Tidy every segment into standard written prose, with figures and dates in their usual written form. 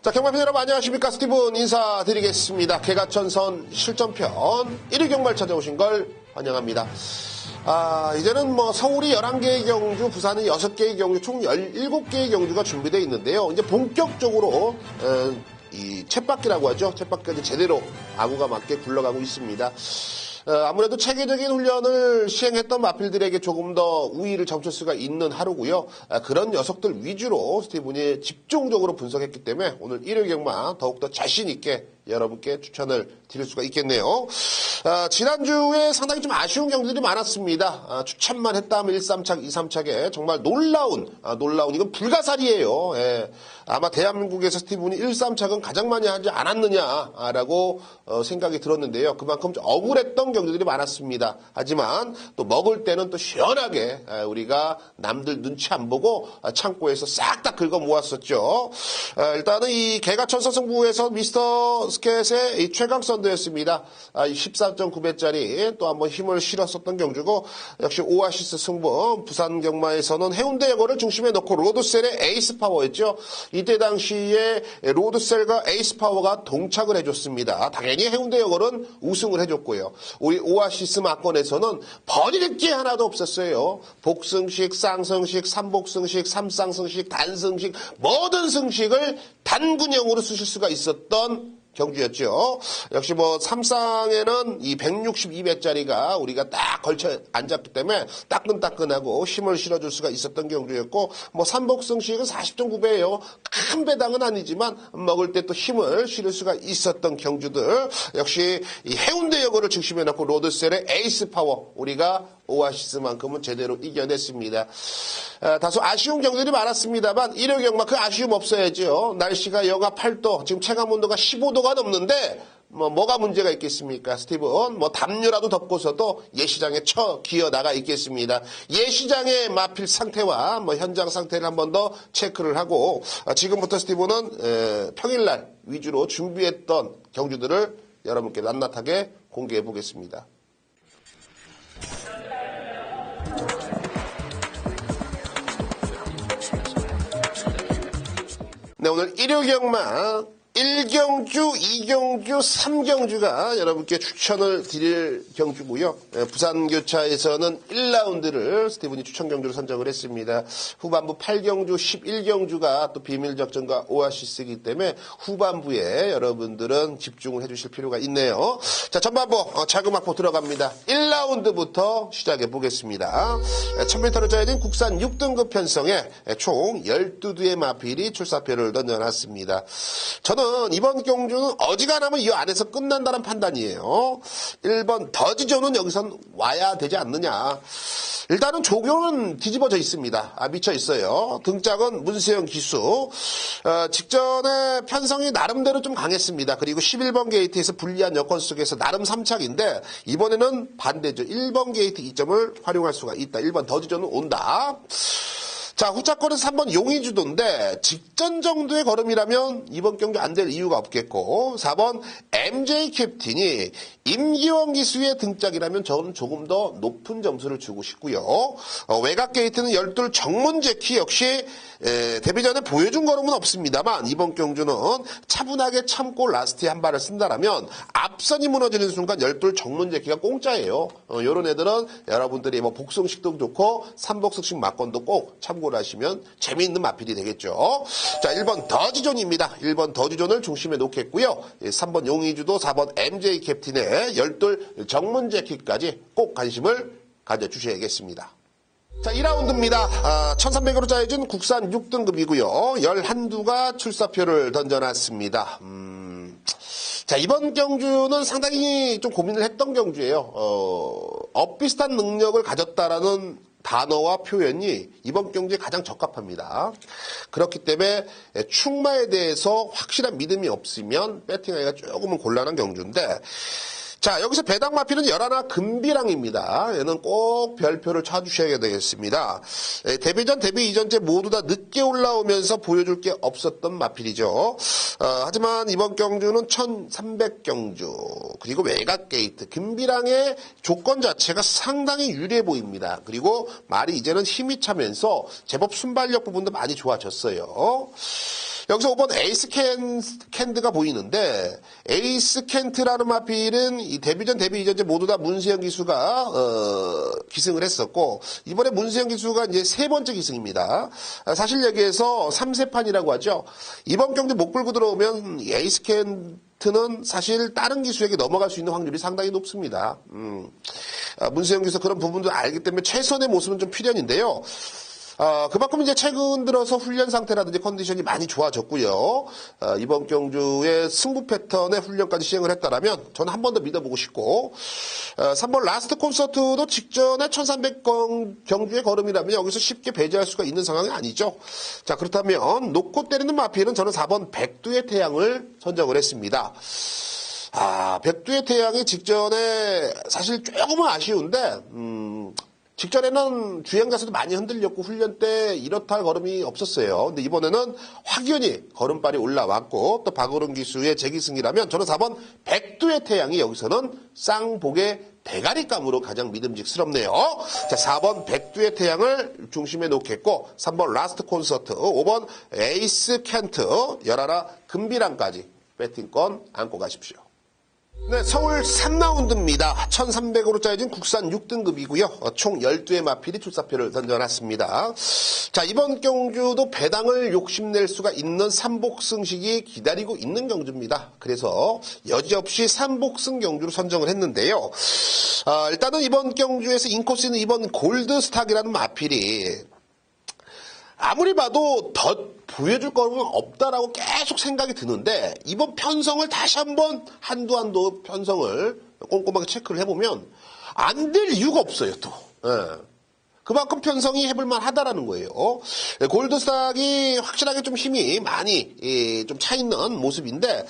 자, 경마팬 여러분 안녕하십니까? 스티븐 인사드리겠습니다. 개가천선 실전편 1위 경마를 찾아오신 걸 환영합니다. 이제는 서울이 11개의 경주, 부산이 6개의 경주, 총 17개의 경주가 준비되어 있는데요. 이제 본격적으로 이 쳇바퀴라고 하죠. 쳇바퀴가 제대로 아구가 맞게 굴러가고 있습니다. 아무래도 체계적인 훈련을 시행했던 마필들에게 조금 더 우위를 점칠 수가 있는 하루고요. 그런 녀석들 위주로 스티븐이 집중적으로 분석했기 때문에 오늘 1회 경마 더욱더 자신 있게 여러분께 추천을 드릴 수가 있겠네요. 지난주에 상당히 좀 아쉬운 경기들이 많았습니다. 추천만 했다면 1, 3착, 2, 3착에 정말 놀라운 이건 불가사리예요. 아마 대한민국에서 스티븐이 1, 3착은 가장 많이 하지 않았느냐라고 생각이 들었는데요. 그만큼 좀 억울했던 경기들이 많았습니다. 하지만 또 먹을 때는 또 시원하게 우리가 남들 눈치 안 보고 창고에서 싹 다 긁어 모았었죠. 일단은 이 개가천선 승부에서 미스터 스켓의 이 최강 선두였습니다. 14.9배짜리 또 한번 힘을 실었었던 경주고, 역시 오아시스 승부, 부산 경마에서는 해운대 여고를 중심에 놓고 로드셀의 에이스 파워였죠. 이때 당시에 로드셀과 에이스 파워가 동착을 해줬습니다. 당연히 해운대 여고는 우승을 해줬고요. 우리 오아시스 막권에서는 버릴 게 하나도 없었어요. 복승식, 쌍승식, 삼복승식, 삼쌍승식, 단승식, 모든 승식을 단군형으로 쓰실 수가 있었던 경주였죠. 역시 삼쌍에는 이 162배짜리가 우리가 딱 걸쳐 앉았기 때문에 따끈따끈하고 힘을 실어줄 수가 있었던 경주였고, 삼복승식은 40.9배예요. 큰 배당은 아니지만 먹을 때 또 힘을 실을 수가 있었던 경주들. 역시 이 해운대 여고를 중심에 놓고 로드셀의 에이스 파워, 우리가 오아시스만큼은 제대로 이겨냈습니다. 다소 아쉬운 경기들이 많았습니다만 1회 경마 그 아쉬움 없어야죠. 날씨가 영하 8도, 지금 체감온도가 15도가 넘는데 뭐가 문제가 있겠습니까? 스티븐 담요라도 덮고서도 예시장에 기어 나가 있겠습니다. 예시장의 마필 상태와 현장 상태를 한 번 더 체크를 하고, 지금부터 스티븐은 평일날 위주로 준비했던 경주들을 여러분께 낱낱하게 공개해 보겠습니다. 네, 오늘 1회 경마 1경주, 2경주, 3경주가 여러분께 추천을 드릴 경주고요. 부산교차에서는 1라운드를 스티븐이 추천 경주로 선정을 했습니다. 후반부 8경주, 11경주가 또 비밀작전과 오아시스이기 때문에 후반부에 여러분들은 집중을 해주실 필요가 있네요. 자, 전반부 자금확보 들어갑니다. 1라운드부터 시작해 보겠습니다. 1000m를 짜여진 국산 6등급 편성에 총 12두의 마필이 출사표를 던져놨습니다. 저는 이번 경주는 어지간하면 이 안에서 끝난다는 판단이에요. 1번 더지조는 여기선 와야 되지 않느냐. 일단은 조교는 뒤집어져 있습니다. 미쳐 있어요. 등짝은 문세영 기수. 직전에 편성이 나름대로 좀 강했습니다. 그리고 11번 게이트에서 불리한 여건 속에서 나름 3착인데 이번에는 반대죠. 1번 게이트 2점을 활용할 수가 있다. 1번 더지조는 온다. 자, 후차권에서 3번 용의주도인데 직전 정도의 걸음이라면 이번 경기 안 될 이유가 없겠고, 4번 MJ 캡틴이 임기원 기수의 등짝이라면 저는 조금 더 높은 점수를 주고 싶고요. 외곽 게이트는 12 정문 제키 역시 데뷔 전에 보여준 걸음은 없습니다만 이번 경주는 차분하게 참고 라스트에 한 발을 쓴다라면 앞선이 무너지는 순간 12 정문 제키가 공짜예요. 요런 애들은 여러분들이 복승식도 좋고 삼복승식 막건도 꼭 참고를 하시면 재미있는 마필이 되겠죠. 자, 1번 더지존입니다. 1번 더지존을 중심에 놓겠고요. 3번 용의주도, 4번 MJ 캡틴의 12 정문 제키까지 꼭 관심을 가져주셔야겠습니다. 자, 2라운드입니다. 1300으로 짜여진 국산 6등급이고요. 11두가 출사표를 던져놨습니다. 자, 이번 경주는 상당히 좀 고민을 했던 경주예요. 엇비슷한 능력을 가졌다라는 단어와 표현이 이번 경주에 가장 적합합니다. 그렇기 때문에 충마에 대해서 확실한 믿음이 없으면 배팅하기가 조금은 곤란한 경주인데, 자, 여기서 배당 마필은 11 금비랑입니다. 얘는 꼭 별표를 쳐주셔야 되겠습니다. 데뷔 전, 데뷔 이전째 모두 다 늦게 올라오면서 보여줄 게 없었던 마필이죠. 하지만 이번 경주는 1300경주, 그리고 외곽 게이트, 금비랑의 조건 자체가 상당히 유리해 보입니다. 그리고 말이 이제는 힘이 차면서 제법 순발력 부분도 많이 좋아졌어요. 여기서 5번 에이스 캔드가 보이는데 에이스 캔트라는 마필은 이 데뷔전 데뷔 이전제 모두 다 문세영 기수가 기승을 했었고 이번에 문세영 기수가 이제 세 번째 기승입니다. 사실 여기에서 3세판이라고 하죠. 이번 경기 못 끌고 들어오면 에이스 캔트는 사실 다른 기수에게 넘어갈 수 있는 확률이 상당히 높습니다. 문세영 기수 그런 부분도 알기 때문에 최선의 모습은 좀 필연인데요. 그만큼 이제 최근 들어서 훈련 상태라든지 컨디션이 많이 좋아졌고요. 이번 경주의 승부 패턴의 훈련까지 시행을 했다라면 저는 한 번 더 믿어보고 싶고 3번 라스트 콘서트도 직전에 1300 경주의 걸음이라면 여기서 쉽게 배제할 수가 있는 상황이 아니죠. 자, 그렇다면 놓고 때리는 마피는 저는 4번 백두의 태양을 선정을 했습니다. 백두의 태양이 직전에 사실 조금은 아쉬운데 직전에는 주행자세도 많이 흔들렸고 훈련 때 이렇다 할 걸음이 없었어요. 근데 이번에는 확연히 걸음발이 올라왔고 또 박오른 기수의 재기승이라면 저는 4번 백두의 태양이 여기서는 쌍복의 대가리감으로 가장 믿음직스럽네요. 자, 4번 백두의 태양을 중심에 놓겠고 3번 라스트 콘서트, 5번 에이스 캔트, 열하나 금비랑까지 배팅권 안고 가십시오. 네, 서울 3라운드입니다. 1300으로 짜여진 국산 6등급이고요. 총 12의 마필이 출사표를 던져놨습니다. 자, 이번 경주도 배당을 욕심낼 수가 있는 삼복승식이 기다리고 있는 경주입니다. 그래서 여지없이 삼복승 경주로 선정을 했는데요. 일단은 이번 경주에서 인코스는 이번 골드스탁이라는 마필이 아무리 봐도 더 보여줄 거는 없다라고 계속 생각이 드는데 이번 편성을 다시 한번 한두 편성을 꼼꼼하게 체크를 해보면 안 될 이유가 없어요 또. 그만큼 편성이 해볼만 하다라는 거예요. 골드스탁이 확실하게 좀 힘이 많이 좀 차있는 모습인데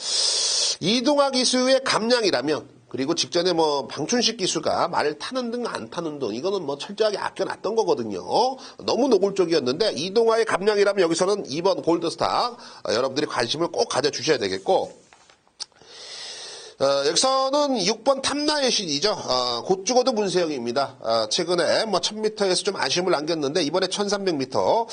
이동화 기수의 감량이라면 그리고 직전에 방춘식 기수가 말을 타는 등 안 타는 등 이거는 철저하게 아껴놨던 거거든요. 너무 노골적이었는데 이동화의 감량이라면 여기서는 2번 골드스탁 여러분들이 관심을 꼭 가져주셔야 되겠고 여기서는 6번 탐나의 신이죠. 곧 죽어도 문세영입니다. 최근에 1000m에서 좀 아쉬움을 남겼는데 이번에 1300m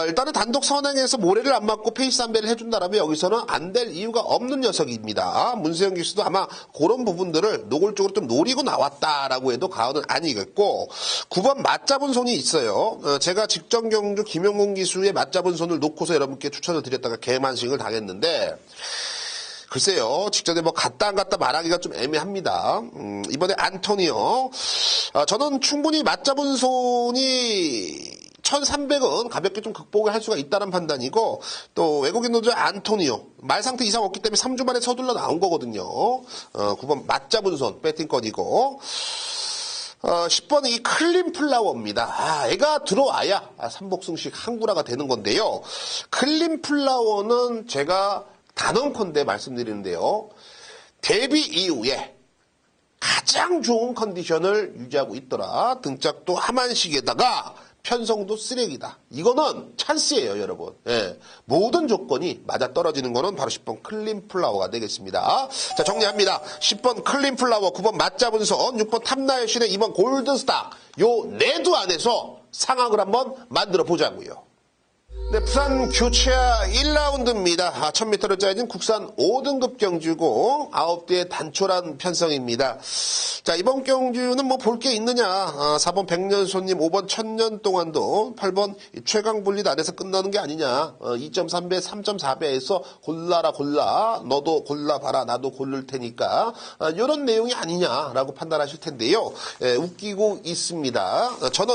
일단은 단독 선행에서 모래를 안 맞고 페이스 안배를 해준다라면 여기서는 안 될 이유가 없는 녀석입니다. 문세영 기수도 아마 그런 부분들을 노골적으로 좀 노리고 나왔다라고 해도 과언은 아니겠고 9번 맞잡은 손이 있어요. 제가 직전 경주 김용훈 기수의 맞잡은 손을 놓고서 여러분께 추천을 드렸다가 개만싱을 당했는데 글쎄요, 직전에 갔다 안 갔다 말하기가 좀 애매합니다. 이번에 안토니오. 저는 충분히 맞잡은 손이 1300은 가볍게 좀 극복을 할 수가 있다는 판단이고, 또 외국인 노조 안토니오. 말 상태 이상 없기 때문에 3주 만에 서둘러 나온 거거든요. 9번 맞잡은 손, 배팅권이고. 10번 이 클린 플라워입니다. 애가 들어와야 삼복승식 항구라가 되는 건데요. 클린 플라워는 제가 단언컨대 말씀드리는데요. 데뷔 이후에 가장 좋은 컨디션을 유지하고 있더라. 등짝도 하만식에다가 편성도 쓰레기다. 이거는 찬스예요, 여러분. 모든 조건이 맞아떨어지는 거는 바로 10번 클린 플라워가 되겠습니다. 자, 정리합니다. 10번 클린 플라워, 9번 맞잡은 손, 6번 탐나의 신의 2번 골드스탁. 요 네두 안에서 상황을 한번 만들어 보자고요. 네, 부산 교체야 1라운드입니다. 1000m를 짜여진 국산 5등급 경주고 9대의 단촐한 편성입니다. 자, 이번 경주는 볼 게 있느냐. 4번 백년손님, 5번 천년 동안도 8번 최강불릿 안에서 끝나는 게 아니냐. 2.3배, 3.4배에서 골라. 너도 골라봐라. 나도 고를 테니까. 이런 내용이 아니냐라고 판단하실 텐데요. 웃기고 있습니다. 저는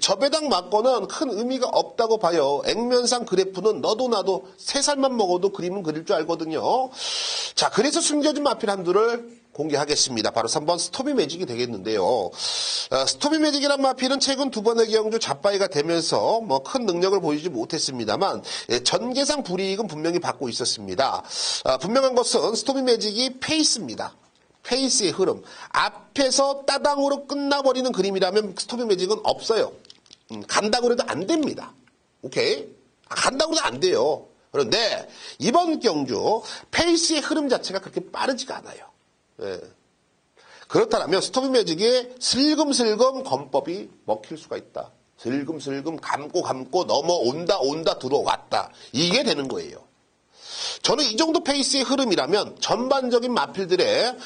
저배당 맞고는 큰 의미가 없다고 봐요. 액면상 그래프는 너도 나도 3살만 먹어도 그림은 그릴 줄 알거든요. 자, 그래서 숨겨진 마필 한두를 공개하겠습니다. 바로 3번 스토미 매직이 되겠는데요. 스토미 매직이란 마필은 최근 2번의 경주 잡바이가 되면서 큰 능력을 보이지 못했습니다만 전개상 불이익은 분명히 받고 있었습니다. 분명한 것은 스토미 매직이 페이스입니다. 페이스의 흐름. 앞에서 따당으로 끝나버리는 그림이라면 스토미 매직은 없어요. 간다고 해도 안 됩니다. 오케이? 간다고 해도 안 돼요. 그런데 이번 경주 페이스의 흐름 자체가 그렇게 빠르지가 않아요. 그렇다면 스토미 매직에 슬금슬금 건법이 먹힐 수가 있다. 슬금슬금 감고 넘어온다 들어왔다. 이게 되는 거예요. 저는 이 정도 페이스의 흐름이라면 전반적인 마필들의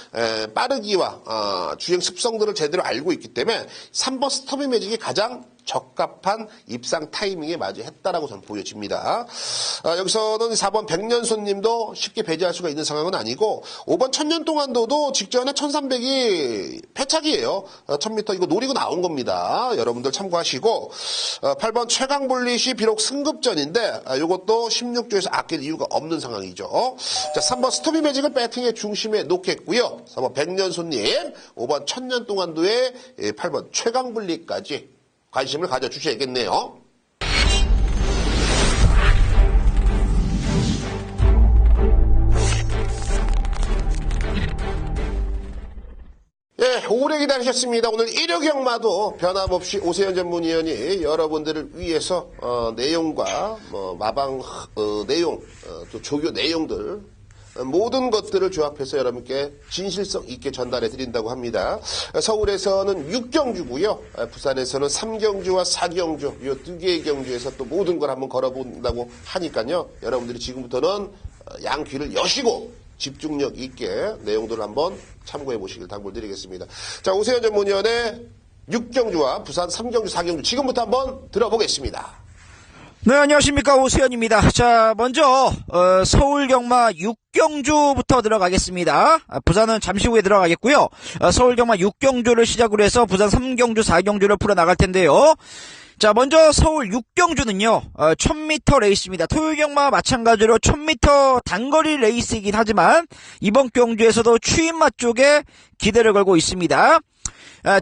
빠르기와 주행 습성들을 제대로 알고 있기 때문에 3번 스토미 매직이 가장 적합한 입상 타이밍에 맞이했다라고 저는 보여집니다. 여기서는 4번 백년손님도 쉽게 배제할 수가 있는 상황은 아니고 5번 천년동안도도 직전에 1300이 패착이에요. 1000m 이거 노리고 나온 겁니다. 여러분들 참고하시고 8번 최강블릿이 비록 승급전인데 이것도 16조에서 아낄 이유가 없는 상황이죠. 자, 3번 스토미 매직을 배팅의 중심에 놓겠고요. 4번 백년손님, 5번 천년동안도에 8번 최강블릿까지 관심을 가져주셔야겠네요. 예, 오래 기다리셨습니다. 오늘 일요경마도 변함없이 오세현 전문위원이 여러분들을 위해서 내용과 마방 내용, 또 조교 내용들 모든 것들을 조합해서 여러분께 진실성 있게 전달해 드린다고 합니다. 서울에서는 6경주고요. 부산에서는 3경주와 4경주 이 두 개의 경주에서 또 모든 걸 한번 걸어본다고 하니까요. 여러분들이 지금부터는 양 귀를 여시고 집중력 있게 내용들을 한번 참고해 보시길 당부드리겠습니다. 자, 오세현 전문위원의 6경주와 부산 3경주, 4경주 지금부터 한번 들어보겠습니다. 네, 안녕하십니까, 오수연입니다. 자, 먼저 서울 경마 6경주부터 들어가겠습니다. 부산은 잠시 후에 들어가겠고요. 서울 경마 6경주를 시작으로 해서 부산 3경주, 4경주를 풀어나갈 텐데요. 자, 먼저 서울 6경주는요, 1000m 레이스입니다. 토요일 경마와 마찬가지로 1000m 단거리 레이스이긴 하지만 이번 경주에서도 추임마 쪽에 기대를 걸고 있습니다.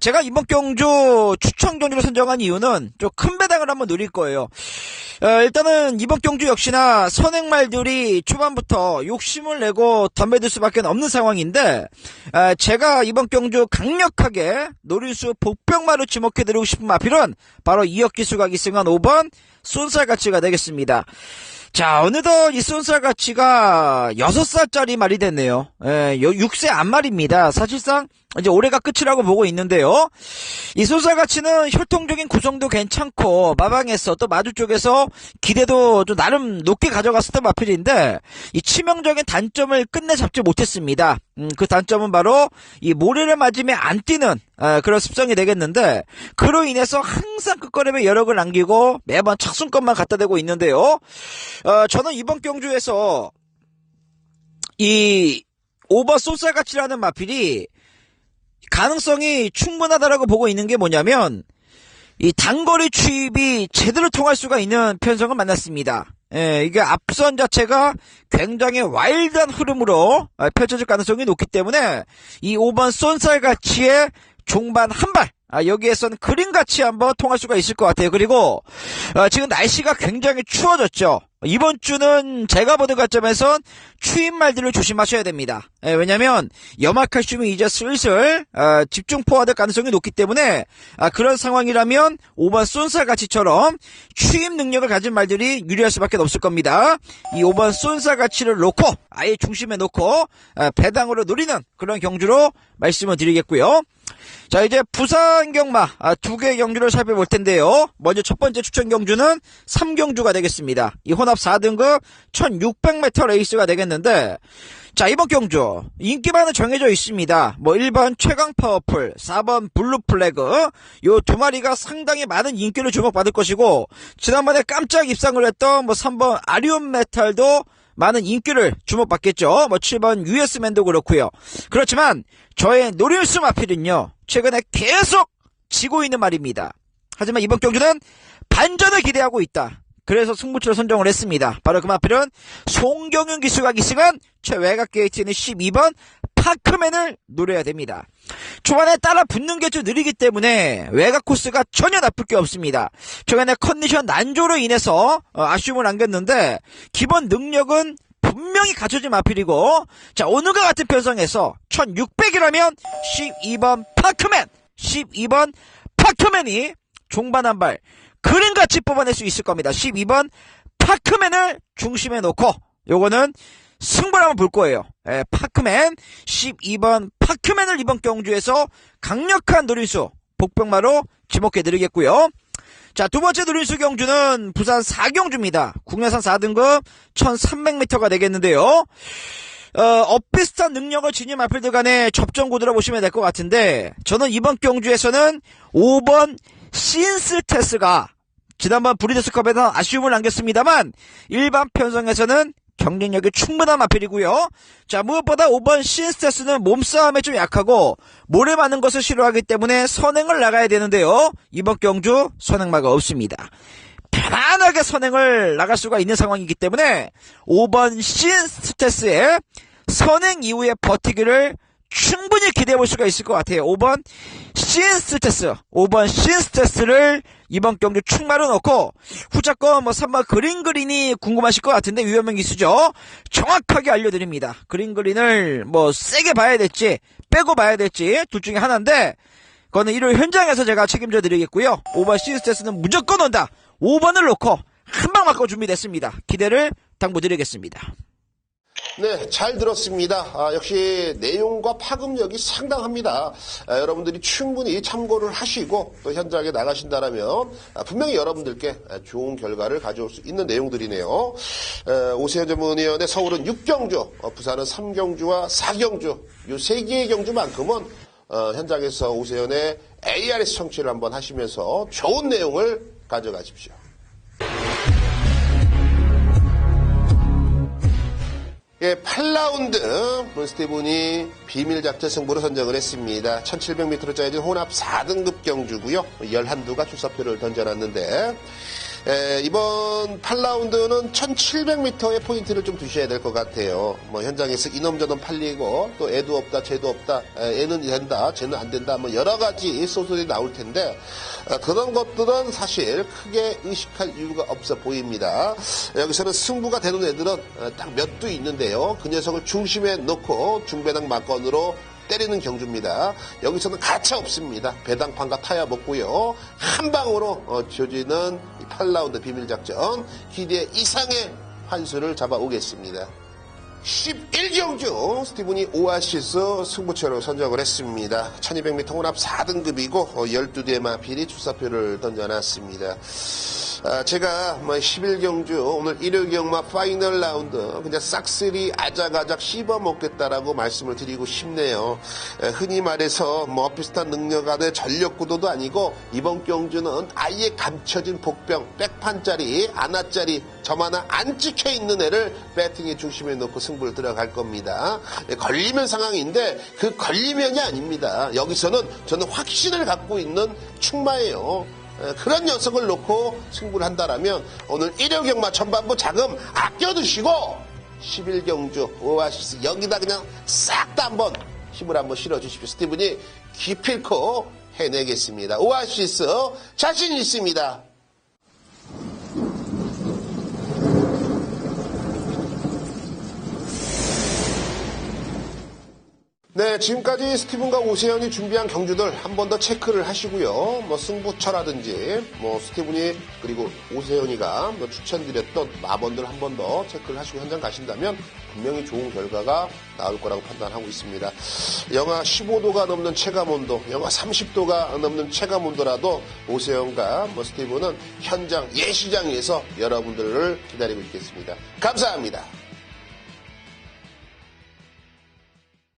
제가 이번 경주 추천 경주를 선정한 이유는 좀 큰 배당을 한번 누릴 거예요. 일단은 이번 경주 역시나 선행말들이 초반부터 욕심을 내고 덤벼들 수밖에 없는 상황인데, 제가 이번 경주 강력하게 노릴수 복병마로 지목해드리고 싶은 마필은 바로 이역기수가 기승한 5번 쏜살가치가 되겠습니다. 자, 어느덧 이 쏜살가치가 6살짜리 말이 됐네요. 6세 안말입니다. 사실상 이제 올해가 끝이라고 보고 있는데요. 이 쏜살가치는 혈통적인 구성도 괜찮고 마방에서 또 마주 쪽에서 기대도 좀 나름 높게 가져갔었던 마필인데 이 치명적인 단점을 끝내 잡지 못했습니다. 그 단점은 바로 이 모래를 맞으면 안 뛰는 그런 습성이 되겠는데, 그로 인해서 항상 끝걸음에 여력을 남기고 매번 착순권만 갖다 대고 있는데요. 저는 이번 경주에서 이 오버 쏜살가치라는 마필이 가능성이 충분하다라고 보고 있는 게 뭐냐면, 이 단거리 추입이 제대로 통할 수가 있는 편성을 만났습니다. 이게 앞선 자체가 굉장히 와일드한 흐름으로 펼쳐질 가능성이 높기 때문에 이 5번 쏜살가치의 종반 한발, 여기에선 그림같이 한번 통할 수가 있을 것 같아요. 그리고 지금 날씨가 굉장히 추워졌죠. 이번 주는 제가 보는 관점에선 추임말들을 조심하셔야 됩니다. 왜냐면 염화칼슘이 이제 슬슬 집중 포화될 가능성이 높기 때문에 그런 상황이라면 5번 쏜살가치처럼 추임 능력을 가진 말들이 유리할 수밖에 없을 겁니다. 이 5번 쏜살가치를 놓고 아예 중심에 놓고 배당으로 노리는 그런 경주로 말씀을 드리겠고요. 자, 이제 부산 경마 두 개의 경주를 살펴볼 텐데요. 먼저 첫 번째 추천 경주는 3경주가 되겠습니다. 이 혼합 4등급 1600m 레이스가 되겠는데, 자, 이번 경주 인기반은 정해져 있습니다. 1번 최강 파워풀, 4번 블루 플래그, 요 두 마리가 상당히 많은 인기를 주목받을 것이고, 지난번에 깜짝 입상을 했던 3번 아리온 메탈도 많은 인기를 주목받겠죠. 7번 US맨도 그렇고요. 그렇지만 저의 노릴수 마필은요, 최근에 계속 지고 있는 말입니다. 하지만 이번 경주는 반전을 기대하고 있다. 그래서 승부처를 선정을 했습니다. 바로 그 마필은 송경윤 기수가 기승한 최외곽 게이트는 12번 파크맨을 노려야 됩니다. 초반에 따라 붙는 게 좀 느리기 때문에 외곽 코스가 전혀 나쁠 게 없습니다. 최근에 컨디션 난조로 인해서 아쉬움을 남겼는데, 기본 능력은 분명히 갖춰진 마필이고, 자, 오늘과 같은 편성에서 1600이라면 12번 파크맨, 12번 파크맨이 종반 한 발 그림같이 뽑아낼 수 있을 겁니다. 12번 파크맨을 중심에 놓고 요거는 승부를 한번 볼 거예요. 파크맨, 12번 파크맨을 이번 경주에서 강력한 노림수 복병마로 지목해 드리겠고요. 자, 두 번째 누린수 경주는 부산 4경주입니다. 국내산 4등급 1300m가 되겠는데요. 엇비슷한 능력을 지닌 마필들 간의 접전 구도라 보시면 될 것 같은데, 저는 이번 경주에서는 5번 신스테스가 지난번 브리더스컵에서 아쉬움을 남겼습니다만 일반 편성에서는 경쟁력이 충분한 마필이고요. 자, 무엇보다 5번 신스테스는 몸싸움에 좀 약하고 모래 많은 것을 싫어하기 때문에 선행을 나가야 되는데요. 이번 경주 선행마가 없습니다. 편안하게 선행을 나갈 수가 있는 상황이기 때문에 5번 신스테스의 선행 이후에 버티기를 충분히 기대해 볼 수가 있을 것 같아요. 5번 신스테스를 이번 경주 충마로 넣고, 후자권 3번 그린이 궁금하실 것 같은데 위험한 기수죠. 정확하게 알려드립니다. 그린을 세게 봐야 될지 빼고 봐야 될지 둘 중에 하나인데, 그거는 일요일 현장에서 제가 책임져 드리겠고요. 5번 신스테스는 무조건 온다. 5번을 놓고 한 방 맞고 준비됐습니다. 기대를 당부드리겠습니다. 네, 잘 들었습니다. 역시 내용과 파급력이 상당합니다. 여러분들이 충분히 참고를 하시고 또 현장에 나가신다라면 분명히 여러분들께 좋은 결과를 가져올 수 있는 내용들이네요. 오세훈 전문위원의 서울은 6경주, 부산은 3경주와 4경주, 이 3개의 경주만큼은 현장에서 오세훈의 ARS 청취를 한번 하시면서 좋은 내용을 가져가십시오. 예, 8라운드 스티븐이 비밀작전 승부로 선정을 했습니다. 1700m로 짜여진 혼합 4등급 경주고요. 11두가 출사표를 던져놨는데, 이번 8라운드는 1700m의 포인트를 좀 두셔야 될 것 같아요. 현장에서 이놈저놈 팔리고 또 애도 없다 쟤도 없다, 애는 된다 쟤는 안 된다, 여러 가지 소설이 나올 텐데, 그런 것들은 사실 크게 의식할 이유가 없어 보입니다. 여기서는 승부가 되는 애들은 딱 몇 두 있는데요. 그 녀석을 중심에 놓고 중배당 막건으로 때리는 경주입니다. 여기서는 가차 없습니다. 배당판과 타야 먹고요. 한 방으로 지어지는 8라운드 비밀작전, 기대 이상의 환수를 잡아오겠습니다. 11경주 스티븐이 오아시스 승부처로 선정을 했습니다. 1200m 혼합 4등급이고 12대의 마필이 출사표를 던져놨습니다. 제가 11경주 오늘 일요일 경마 파이널 라운드 그냥 싹쓸이 아작아작 씹어먹겠다라고 말씀을 드리고 싶네요. 흔히 말해서 비슷한 능력 안에 전력구도도 아니고 이번 경주는 아예 감춰진 복병, 백판짜리, 아나짜리, 점 하나 안 찍혀있는 애를 배팅의 중심에 놓고 승부를 들어갈 겁니다. 걸리면 상황인데 그 걸리면이 아닙니다. 여기서는 저는 확신을 갖고 있는 충마예요. 그런 녀석을 놓고 승부를 한다라면 오늘 1호 경마 전반부 자금 아껴두시고 11경주 오아시스 여기다 그냥 싹 다 한번 힘을 한번 실어주십시오. 스티븐이 기필코 해내겠습니다. 오아시스 자신 있습니다. 네, 지금까지 스티븐과 오세훈이 준비한 경주들 한 번 더 체크를 하시고요. 승부처라든지, 스티븐이 그리고 오세훈이가 추천드렸던 마번들 한 번 더 체크를 하시고 현장 가신다면 분명히 좋은 결과가 나올 거라고 판단하고 있습니다. 영하 15도가 넘는 체감온도, 영하 30도가 넘는 체감온도라도 오세훈과 스티븐은 현장 예시장에서 여러분들을 기다리고 있겠습니다. 감사합니다.